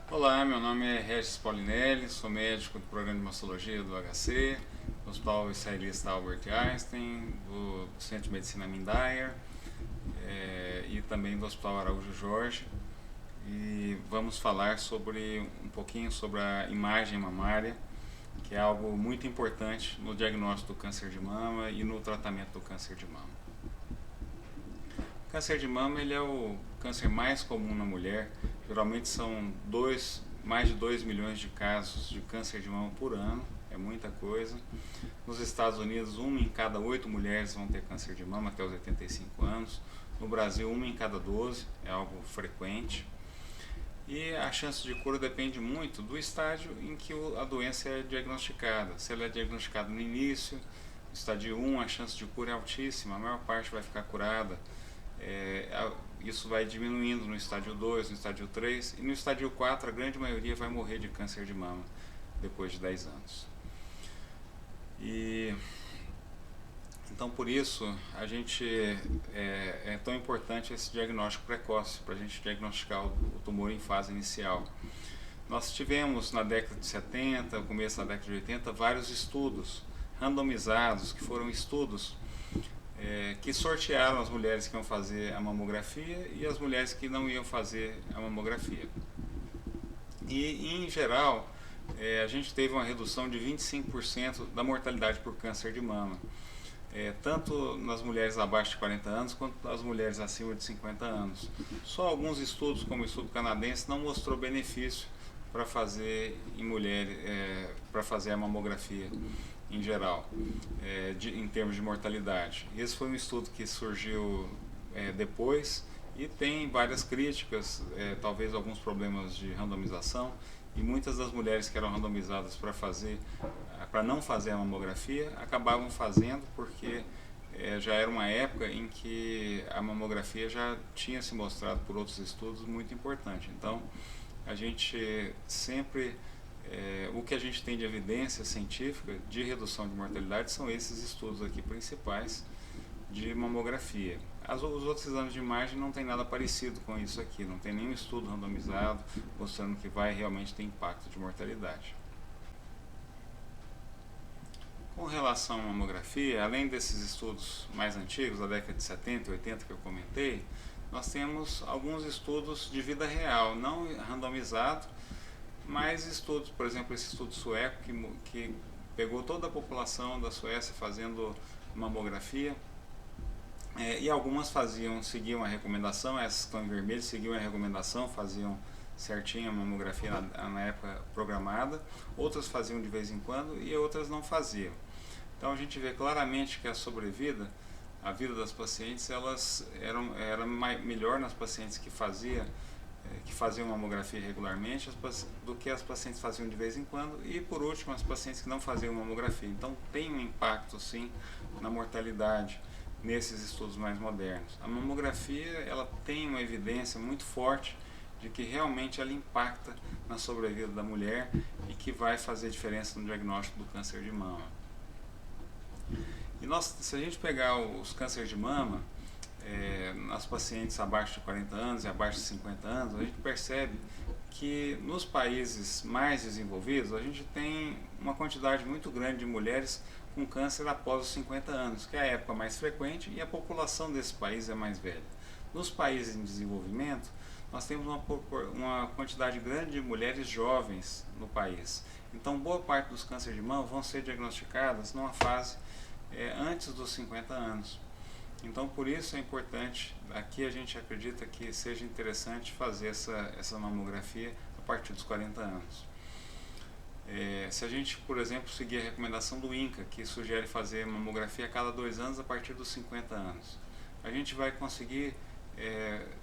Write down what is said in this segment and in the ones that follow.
Olá, meu nome é Regis Paulinelli, sou médico do programa de mastologia do HC, do Hospital Israelita Albert Einstein, do Centro de Medicina Mindayer e também do Hospital Araújo Jorge. E vamos falar sobre um pouquinho sobre a imagem mamária, que é algo muito importante no diagnóstico do câncer de mama e no tratamento do câncer de mama. O câncer de mama ele é o câncer mais comum na mulher. Geralmente são mais de 2 milhões de casos de câncer de mama por ano, é muita coisa. Nos Estados Unidos, uma em cada 8 mulheres vão ter câncer de mama até os 85 anos. No Brasil, uma em cada 12, é algo frequente. E a chance de cura depende muito do estágio em que a doença é diagnosticada. Se ela é diagnosticada no início, no estádio 1, a chance de cura é altíssima, a maior parte vai ficar curada. Isso vai diminuindo no estádio 2, no estádio 3 e no estádio 4 a grande maioria vai morrer de câncer de mama depois de 10 anos. E então por isso a gente é tão importante esse diagnóstico precoce para a gente diagnosticar o tumor em fase inicial. Nós tivemos na década de 70, começo da década de 80, vários estudos randomizados, que foram estudos que sortearam as mulheres que iam fazer a mamografia e as mulheres que não iam fazer a mamografia. E, em geral, a gente teve uma redução de 25% da mortalidade por câncer de mama, tanto nas mulheres abaixo de 40 anos quanto nas mulheres acima de 50 anos. Só alguns estudos, como o estudo canadense, não mostrou benefício para fazer em mulheres, para fazer a mamografia em geral, em termos de mortalidade. Esse foi um estudo que surgiu depois e tem várias críticas, talvez alguns problemas de randomização, e muitas das mulheres que eram randomizadas para não fazer a mamografia acabavam fazendo porque já era uma época em que a mamografia já tinha se mostrado por outros estudos muito importante. Então a gente sempre o que a gente tem de evidência científica de redução de mortalidade são esses estudos aqui principais de mamografia. Os outros exames de imagem não tem nada parecido com isso aqui, não tem nenhum estudo randomizado mostrando que vai realmente ter impacto de mortalidade. Com relação à mamografia, além desses estudos mais antigos, da década de 70 e 80 que eu comentei, nós temos alguns estudos de vida real, não randomizado, mas estudos, por exemplo, esse estudo sueco que pegou toda a população da Suécia fazendo mamografia, e algumas seguiam a recomendação, essas que estão em vermelho seguiam a recomendação, faziam certinho a mamografia na época programada, outras faziam de vez em quando e outras não faziam. Então a gente vê claramente que a vida das pacientes, era melhor nas pacientes que faziam mamografia regularmente do que as pacientes faziam de vez em quando, e por último as pacientes que não faziam mamografia. Então tem um impacto sim na mortalidade nesses estudos mais modernos. A mamografia ela tem uma evidência muito forte de que realmente ela impacta na sobrevida da mulher e que vai fazer diferença no diagnóstico do câncer de mama. E se a gente pegar os cânceres de mama, nas pacientes abaixo de 40 anos e abaixo de 50 anos, a gente percebe que nos países mais desenvolvidos a gente tem uma quantidade muito grande de mulheres com câncer após os 50 anos, que é a época mais frequente e a população desse país é mais velha. Nos países em desenvolvimento, nós temos uma quantidade grande de mulheres jovens no país. Então, boa parte dos cânceres de mama vão ser diagnosticadas numa fase antes dos 50 anos. Então, por isso é importante, aqui a gente acredita que seja interessante fazer essa mamografia a partir dos 40 anos. Se a gente, por exemplo, seguir a recomendação do INCA, que sugere fazer mamografia a cada 2 anos a partir dos 50 anos, a gente vai conseguir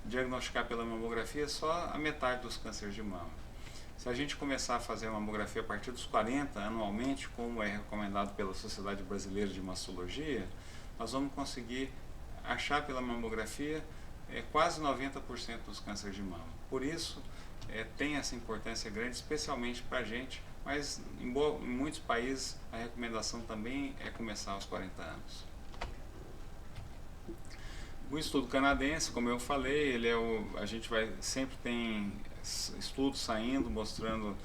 diagnosticar pela mamografia só a metade dos cânceres de mama. Se a gente começar a fazer a mamografia a partir dos 40 anualmente, como é recomendado pela Sociedade Brasileira de Mastologia, nós vamos conseguir achar pela mamografia quase 90% dos cânceres de mama. Por isso, tem essa importância grande, especialmente para a gente, mas em muitos países a recomendação também é começar aos 40 anos. O estudo canadense, como eu falei, a gente sempre tem estudos saindo, mostrando,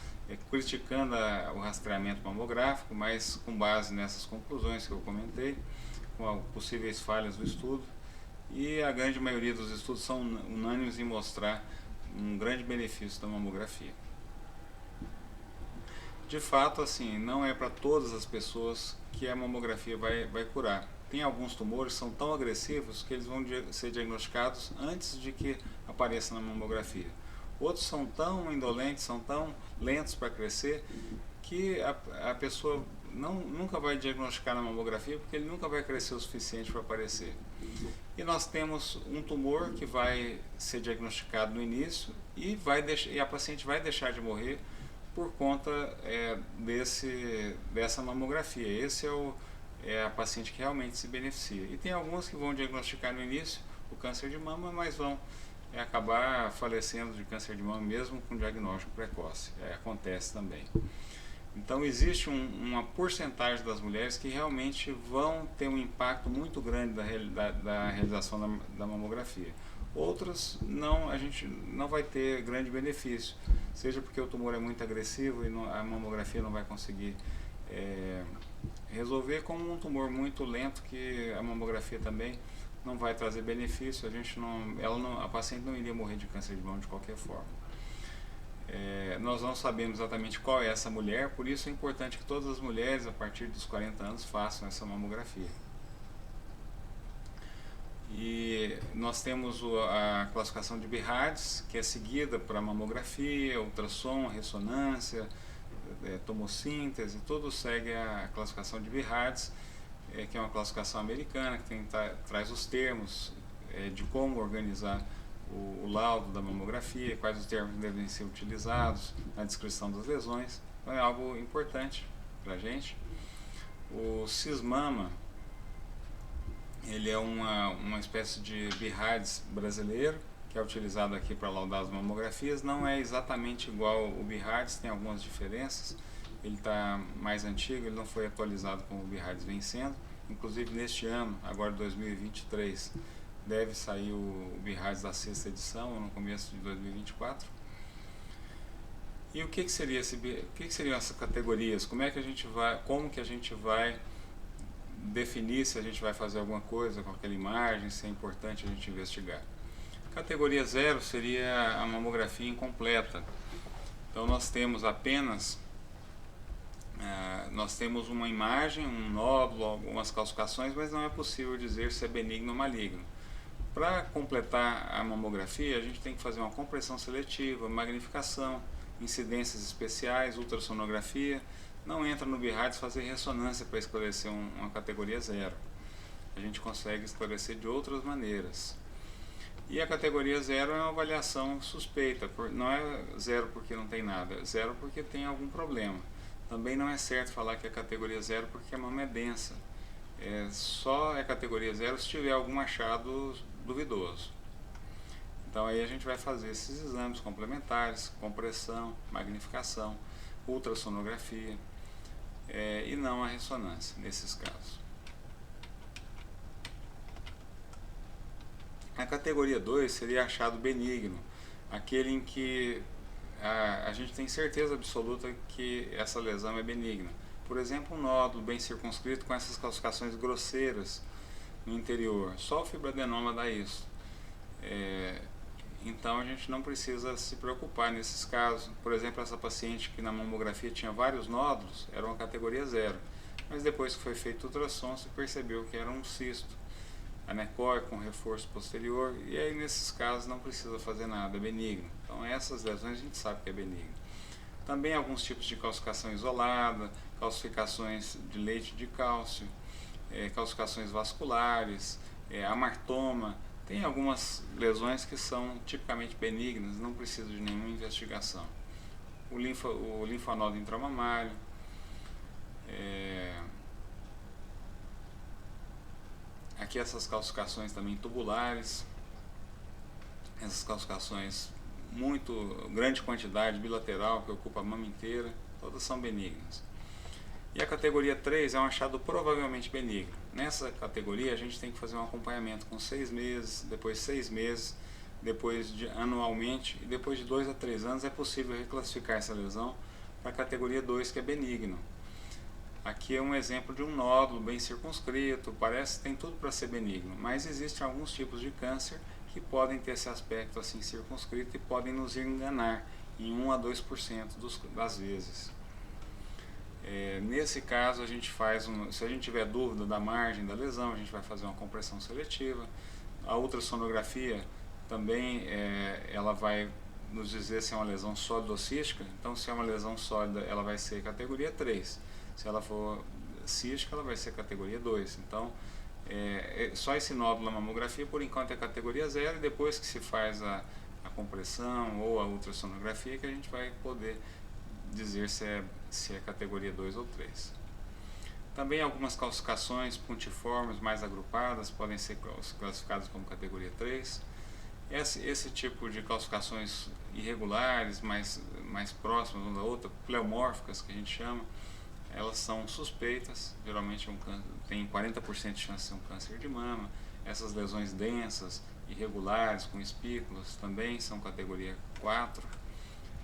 criticando o rastreamento mamográfico, mas com base nessas conclusões que eu comentei, com possíveis falhas do estudo, e a grande maioria dos estudos são unânimes em mostrar um grande benefício da mamografia. De fato, assim, não é para todas as pessoas que a mamografia vai curar. Tem alguns tumores que são tão agressivos que eles vão ser diagnosticados antes de que apareça na mamografia. Outros são tão indolentes, são tão lentos para crescer, que a pessoa nunca vai diagnosticar na mamografia porque ele nunca vai crescer o suficiente para aparecer. E nós temos um tumor que vai ser diagnosticado no início e a paciente vai deixar de morrer por conta dessa mamografia. Esse é a paciente que realmente se beneficia. E tem algumas que vão diagnosticar no início o câncer de mama, mas vão acabar falecendo de câncer de mama mesmo com diagnóstico precoce. Acontece também. Então existe uma porcentagem das mulheres que realmente vão ter um impacto muito grande da realização da mamografia. Outras a gente não vai ter grande benefício, seja porque o tumor é muito agressivo e a mamografia não vai conseguir resolver, como um tumor muito lento que a mamografia também não vai trazer benefício. A paciente não iria morrer de câncer de mama de qualquer forma. Nós não sabemos exatamente qual é essa mulher, por isso é importante que todas as mulheres a partir dos 40 anos façam essa mamografia. E nós temos a classificação de Bierhards, que é seguida para mamografia, ultrassom, ressonância, tomossíntese, tudo segue a classificação de Bierhards, que é uma classificação americana, que traz os termos de como organizar o laudo da mamografia, quais os termos devem ser utilizados na descrição das lesões. Então é algo importante para a gente. O Cismama, ele é uma espécie de Bierhards brasileiro, que é utilizado aqui para laudar as mamografias. Não é exatamente igual o Bierhards, tem algumas diferenças. Ele está mais antigo, ele não foi atualizado como o Bierhards vem sendo. Inclusive neste ano, agora 2023, deve sair o Bierhards da 6ª edição, no começo de 2024. E o que seriam essas categorias? Como que a gente vai definir se a gente vai fazer alguma coisa com aquela imagem, se é importante a gente investigar? Categoria 0 seria a mamografia incompleta. Então nós temos uma imagem, um nódulo, algumas calcificações, mas não é possível dizer se é benigno ou maligno. Para completar a mamografia, a gente tem que fazer uma compressão seletiva, magnificação, incidências especiais, ultrassonografia. Não entra no Bierhards fazer ressonância para esclarecer uma categoria 0. A gente consegue esclarecer de outras maneiras. E a categoria 0 é uma avaliação suspeita, não é 0 porque não tem nada, é 0 porque tem algum problema. Também não é certo falar que é categoria 0 porque a mama é densa. Só é categoria 0 se tiver algum achado duvidoso. Então aí a gente vai fazer esses exames complementares, compressão, magnificação, ultrassonografia, e não a ressonância nesses casos. A categoria 2 seria achado benigno, aquele em que a gente tem certeza absoluta que essa lesão é benigna. Por exemplo, um nódulo bem circunscrito com essas calcificações grosseiras no interior. Só o fibroadenoma dá isso. Então a gente não precisa se preocupar nesses casos. Por exemplo, essa paciente que na mamografia tinha vários nódulos, era uma categoria 0. Mas depois que foi feito o ultrassom, se percebeu que era um cisto anecóico com reforço posterior, e aí nesses casos não precisa fazer nada, é benigno. Então essas lesões a gente sabe que é benigno. Também alguns tipos de calcificação isolada, calcificações de leite de cálcio, calcificações vasculares, amartoma. Tem algumas lesões que são tipicamente benignas, não precisa de nenhuma investigação. O linfonodo intramamário, aqui essas calcificações também tubulares, essas calcificações muito grande quantidade bilateral que ocupa a mama inteira, todas são benignas. E a categoria 3 é um achado provavelmente benigno. Nessa categoria a gente tem que fazer um acompanhamento com 6 meses, depois 6 meses, anualmente, e depois de 2 a 3 anos é possível reclassificar essa lesão para a categoria 2, que é benigno. Aqui é um exemplo de um nódulo bem circunscrito, parece que tem tudo para ser benigno, mas existem alguns tipos de câncer que podem ter esse aspecto assim circunscrito e podem nos enganar em 1 a 2% das vezes. Nesse caso, a gente se a gente tiver dúvida da margem da lesão, a gente vai fazer uma compressão seletiva. A ultrassonografia também ela vai nos dizer se é uma lesão sólida ou cística. Então, se é uma lesão sólida, ela vai ser categoria 3. Se ela for cística, ela vai ser categoria 2. Então, só esse nódulo na mamografia, por enquanto, é categoria 0, e depois que se faz a compressão ou a ultrassonografia, que a gente vai poder dizer se é categoria 2 ou 3. Também algumas calcificações pontiformes mais agrupadas podem ser classificadas como categoria 3. Esse tipo de calcificações irregulares, mais próximas uma da outra, pleomórficas que a gente chama, elas são suspeitas, geralmente tem 40% de chance de ser um câncer de mama. Essas lesões densas, irregulares, com espículas, também são categoria 4.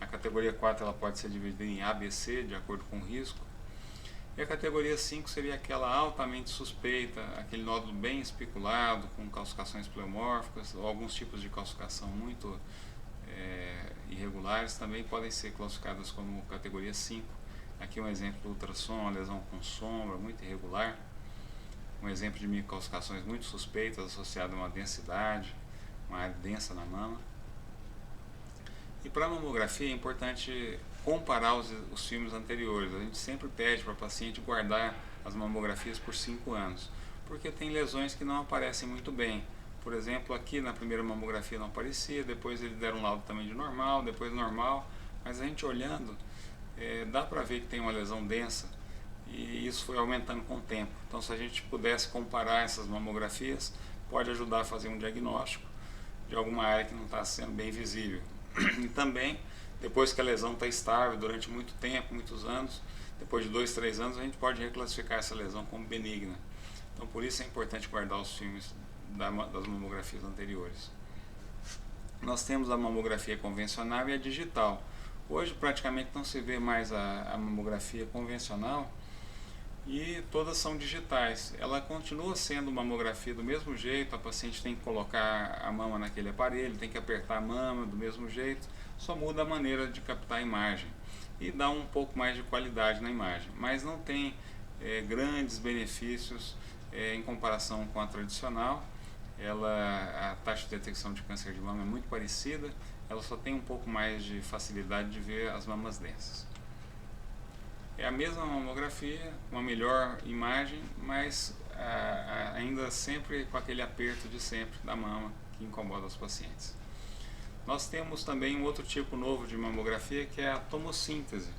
A categoria 4 ela pode ser dividida em A, B, C, de acordo com o risco. E a categoria 5 seria aquela altamente suspeita, aquele nódulo bem especulado, com calcificações pleomórficas, ou alguns tipos de calcificação muito irregulares, também podem ser classificadas como categoria 5. Aqui um exemplo do ultrassom, uma lesão com sombra, muito irregular. Um exemplo de microcalcificações muito suspeitas, associadas a uma densidade, uma área densa na mama. E para a mamografia é importante comparar os filmes anteriores. A gente sempre pede para o paciente guardar as mamografias por 5 anos, porque tem lesões que não aparecem muito bem. Por exemplo, aqui na primeira mamografia não aparecia, depois eles deram um laudo também de normal, depois normal, mas a gente olhando, dá para ver que tem uma lesão densa, e isso foi aumentando com o tempo. Então, se a gente pudesse comparar essas mamografias, pode ajudar a fazer um diagnóstico de alguma área que não está sendo bem visível. E também, depois que a lesão está estável durante muito tempo, muitos anos, depois de 2, 3 anos, a gente pode reclassificar essa lesão como benigna. Então, por isso é importante guardar os filmes das mamografias anteriores. Nós temos a mamografia convencional e a digital. Hoje praticamente não se vê mais a mamografia convencional, e todas são digitais. Ela continua sendo mamografia do mesmo jeito, a paciente tem que colocar a mama naquele aparelho, tem que apertar a mama do mesmo jeito, só muda a maneira de captar a imagem e dá um pouco mais de qualidade na imagem, mas não tem grandes benefícios em comparação com a tradicional. A taxa de detecção de câncer de mama é muito parecida, ela só tem um pouco mais de facilidade de ver as mamas densas. É a mesma mamografia, uma melhor imagem, mas ainda sempre com aquele aperto de sempre da mama que incomoda os pacientes. Nós temos também um outro tipo novo de mamografia, que é a tomossíntese,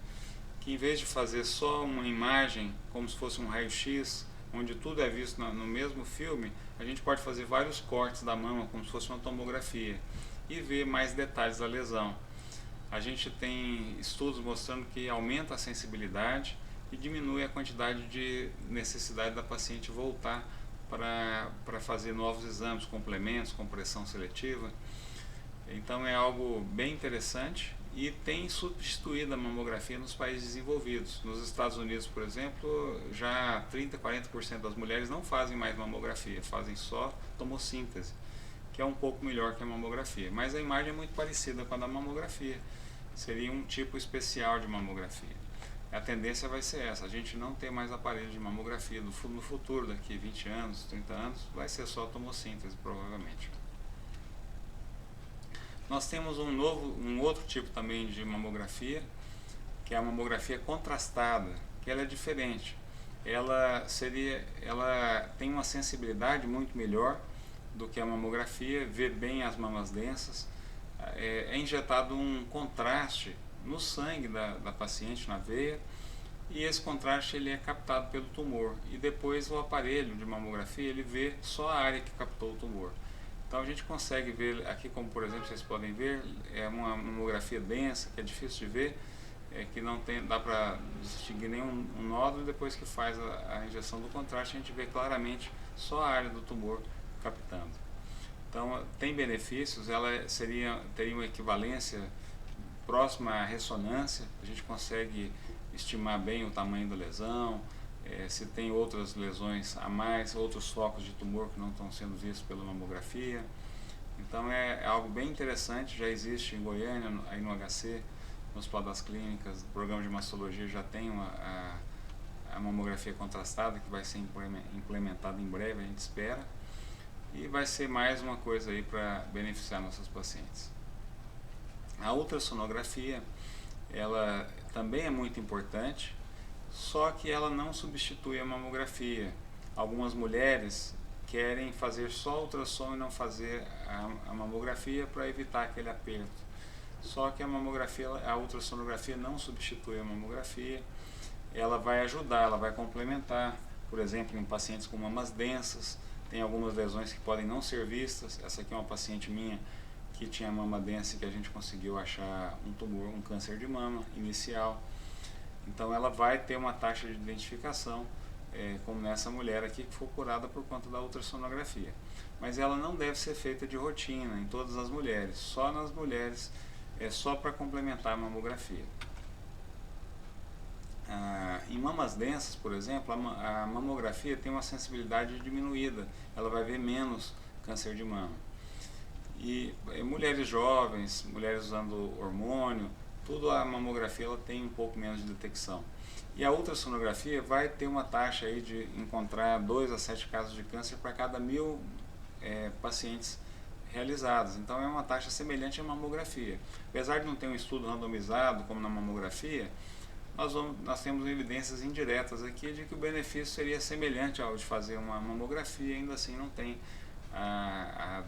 que em vez de fazer só uma imagem, como se fosse um raio-x, onde tudo é visto no mesmo filme, a gente pode fazer vários cortes da mama, como se fosse uma tomografia, e ver mais detalhes da lesão. A gente tem estudos mostrando que aumenta a sensibilidade e diminui a quantidade de necessidade da paciente voltar para fazer novos exames, complementos, compressão seletiva. Então é algo bem interessante e tem substituído a mamografia nos países desenvolvidos. Nos Estados Unidos, por exemplo, já 30, 40% das mulheres não fazem mais mamografia, fazem só tomossíntese, que é um pouco melhor que a mamografia, mas a imagem é muito parecida com a da mamografia. Seria um tipo especial de mamografia. A tendência vai ser essa, a gente não ter mais aparelhos de mamografia no futuro, daqui 20 anos, 30 anos, vai ser só tomossíntese, provavelmente. Nós temos um outro tipo também de mamografia, que é a mamografia contrastada, que ela é diferente. Ela tem uma sensibilidade muito melhor do que a mamografia, vê bem as mamas densas. É injetado um contraste no sangue da paciente, na veia, e esse contraste ele é captado pelo tumor, e depois o aparelho de mamografia ele vê só a área que captou o tumor. Então a gente consegue ver aqui, como por exemplo vocês podem ver, é uma mamografia densa, que é difícil de ver, que não dá para distinguir nenhum nódulo, e depois que faz a injeção do contraste a gente vê claramente só a área do tumor captando. Então, tem benefícios, teria uma equivalência próxima à ressonância, a gente consegue estimar bem o tamanho da lesão, se tem outras lesões a mais, outros focos de tumor que não estão sendo vistos pela mamografia. Então é algo bem interessante, já existe em Goiânia, aí no HC, no Hospital das Clínicas, o programa de mastologia já tem a mamografia contrastada, que vai ser implementada em breve, a gente espera, e vai ser mais uma coisa aí para beneficiar nossos pacientes. A ultrassonografia, ela também é muito importante, só que ela não substitui a mamografia. Algumas mulheres querem fazer só ultrassom e não fazer a mamografia para evitar aquele aperto. Só que a ultrassonografia não substitui a mamografia, ela vai ajudar, ela vai complementar. Por exemplo, em pacientes com mamas densas, tem algumas lesões que podem não ser vistas. Essa aqui é uma paciente minha que tinha mama densa e que a gente conseguiu achar um tumor, um câncer de mama inicial. Então ela vai ter uma taxa de identificação, como nessa mulher aqui que foi curada por conta da ultrassonografia. Mas ela não deve ser feita de rotina em todas as mulheres, só nas mulheres, só para complementar a mamografia. Em mamas densas, por exemplo, a mamografia tem uma sensibilidade diminuída, ela vai ver menos câncer de mama. E mulheres jovens, mulheres usando hormônio, tudo a mamografia ela tem um pouco menos de detecção. E a ultrassonografia vai ter uma taxa aí de encontrar 2 a 7 casos de câncer para cada 1000 pacientes realizados. Então é uma taxa semelhante à mamografia. Apesar de não ter um estudo randomizado como na mamografia, nós temos evidências indiretas aqui de que o benefício seria semelhante ao de fazer uma mamografia, ainda assim não tem a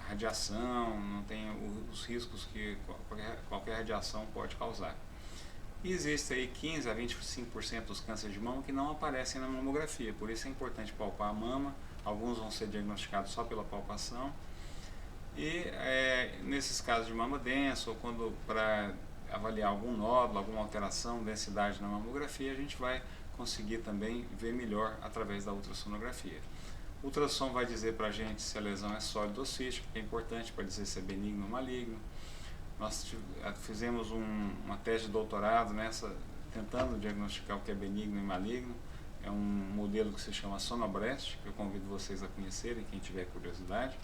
radiação, não tem os riscos que qualquer radiação pode causar. E existe aí 15 a 25% dos cânceres de mama que não aparecem na mamografia, por isso é importante palpar a mama. Alguns vão ser diagnosticados só pela palpação. E nesses casos de mama densa, ou quando para avaliar algum nódulo, alguma alteração, densidade na mamografia, a gente vai conseguir também ver melhor através da ultrassonografia. O ultrassom vai dizer para a gente se a lesão é sólida ou cística, que é importante para dizer se é benigno ou maligno. Nós fizemos uma tese de doutorado tentando diagnosticar o que é benigno e maligno. É um modelo que se chama Sonobreast, que eu convido vocês a conhecerem, quem tiver curiosidade.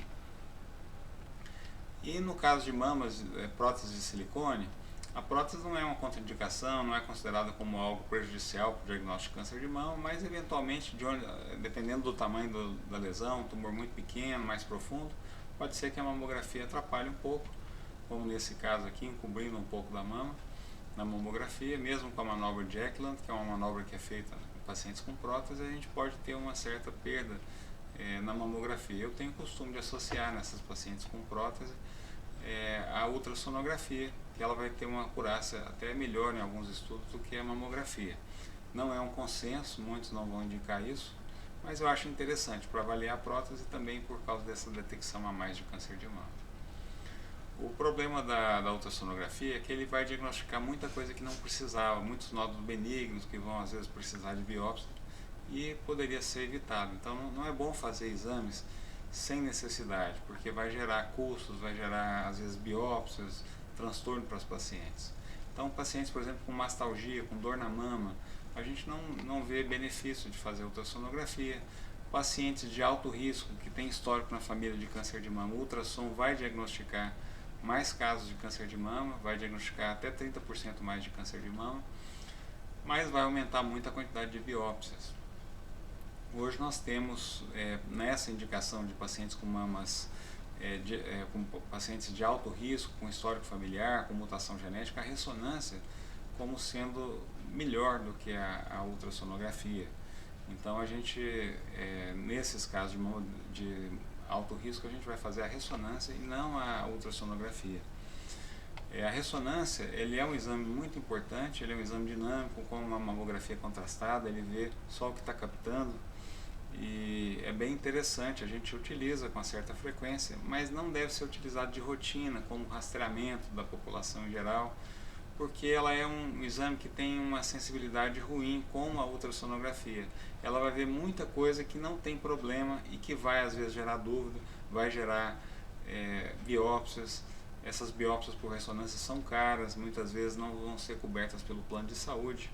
E no caso de mamas, prótese de silicone, a prótese não é uma contraindicação, não é considerada como algo prejudicial para o diagnóstico de câncer de mama, mas eventualmente, dependendo do tamanho da lesão, um tumor muito pequeno, mais profundo, pode ser que a mamografia atrapalhe um pouco, como nesse caso aqui, encobrindo um pouco da mama na mamografia, mesmo com a manobra de Eklund, que é uma manobra que é feita em pacientes com prótese, a gente pode ter uma certa perda na mamografia. Eu tenho o costume de associar nessas pacientes com prótese a ultrassonografia, que ela vai ter uma acurácia até melhor em alguns estudos do que a mamografia. Não é um consenso, muitos não vão indicar isso, mas eu acho interessante para avaliar a prótese também por causa dessa detecção a mais de câncer de mama. O problema da ultrassonografia é que ele vai diagnosticar muita coisa que não precisava, muitos nódulos benignos que vão às vezes precisar de biópsia e poderia ser evitado. Então não é bom fazer exames sem necessidade, porque vai gerar custos, vai gerar às vezes biópsias, transtorno para os pacientes. Então pacientes, por exemplo, com mastalgia, com dor na mama, a gente não vê benefício de fazer ultrassonografia. Pacientes de alto risco, que tem histórico na família de câncer de mama, o ultrassom vai diagnosticar mais casos de câncer de mama, vai diagnosticar até 30% mais de câncer de mama, mas vai aumentar muito a quantidade de biópsias. Hoje nós temos, nessa indicação de pacientes com mamas, com pacientes de alto risco, com histórico familiar, com mutação genética, a ressonância como sendo melhor do que a ultrassonografia. Então a gente, nesses casos de alto risco, a gente vai fazer a ressonância e não a ultrassonografia. A ressonância, ele é um exame muito importante, ele é um exame dinâmico, com uma mamografia contrastada, ele vê só o que está captando e é bem interessante, a gente utiliza com certa frequência, mas não deve ser utilizado de rotina, como rastreamento da população em geral, porque ela é um exame que tem uma sensibilidade ruim com a ultrassonografia. Ela vai ver muita coisa que não tem problema e que vai às vezes gerar dúvida, vai gerar biópsias. Essas biópsias por ressonância são caras, muitas vezes não vão ser cobertas pelo plano de saúde.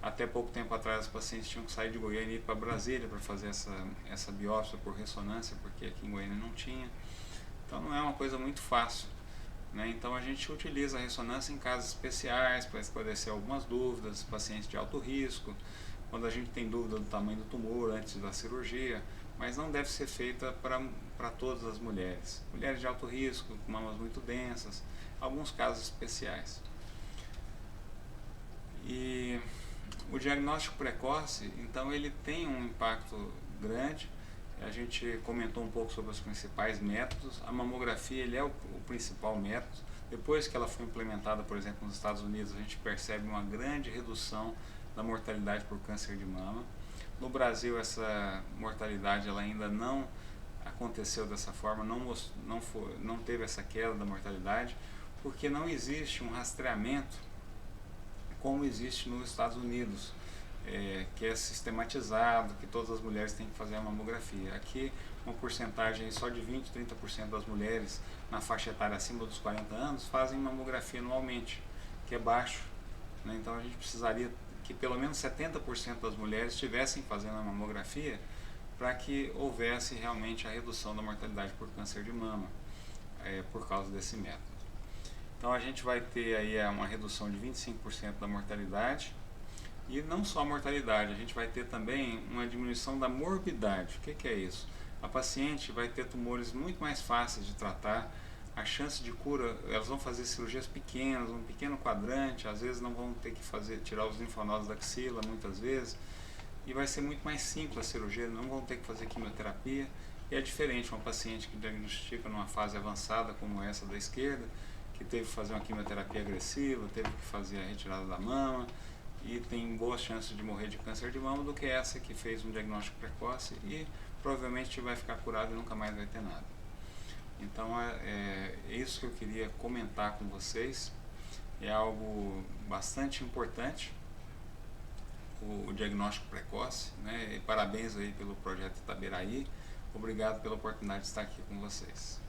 Até pouco tempo atrás, os pacientes tinham que sair de Goiânia e ir para Brasília para fazer essa biópsia por ressonância, porque aqui em Goiânia não tinha. Então não é uma coisa muito fácil, né? Então a gente utiliza a ressonância em casos especiais para esclarecer algumas dúvidas, pacientes de alto risco, quando a gente tem dúvida do tamanho do tumor antes da cirurgia, mas não deve ser feita para todas as mulheres. Mulheres de alto risco, com mamas muito densas, alguns casos especiais. E o diagnóstico precoce, então, ele tem um impacto grande. A gente comentou um pouco sobre os principais métodos. A mamografia, ele é o principal método. Depois que ela foi implementada, por exemplo, nos Estados Unidos, a gente percebe uma grande redução da mortalidade por câncer de mama. No Brasil, essa mortalidade ela ainda não aconteceu dessa forma, não teve essa queda da mortalidade, porque não existe um rastreamento como existe nos Estados Unidos, que é sistematizado, que todas as mulheres têm que fazer a mamografia. Aqui, uma porcentagem só de 20, 30% das mulheres na faixa etária acima dos 40 anos fazem mamografia anualmente, que é baixo, né? Então a gente precisaria que pelo menos 70% das mulheres estivessem fazendo a mamografia para que houvesse realmente a redução da mortalidade por câncer de mama, por causa desse método. Então a gente vai ter aí uma redução de 25% da mortalidade, e não só a mortalidade, a gente vai ter também uma diminuição da morbidade. O que é isso? A paciente vai ter tumores muito mais fáceis de tratar, a chance de cura, elas vão fazer cirurgias pequenas, um pequeno quadrante, às vezes não vão ter que tirar os linfonodos da axila, muitas vezes, e vai ser muito mais simples a cirurgia, não vão ter que fazer quimioterapia. E é diferente uma paciente que diagnostica numa fase avançada como essa da esquerda, que teve que fazer uma quimioterapia agressiva, teve que fazer a retirada da mama e tem boas chances de morrer de câncer de mama, do que essa que fez um diagnóstico precoce e provavelmente vai ficar curado e nunca mais vai ter nada. Então é isso que eu queria comentar com vocês. É algo bastante importante, o diagnóstico precoce, né? E parabéns aí pelo projeto Itaberaí. Obrigado pela oportunidade de estar aqui com vocês.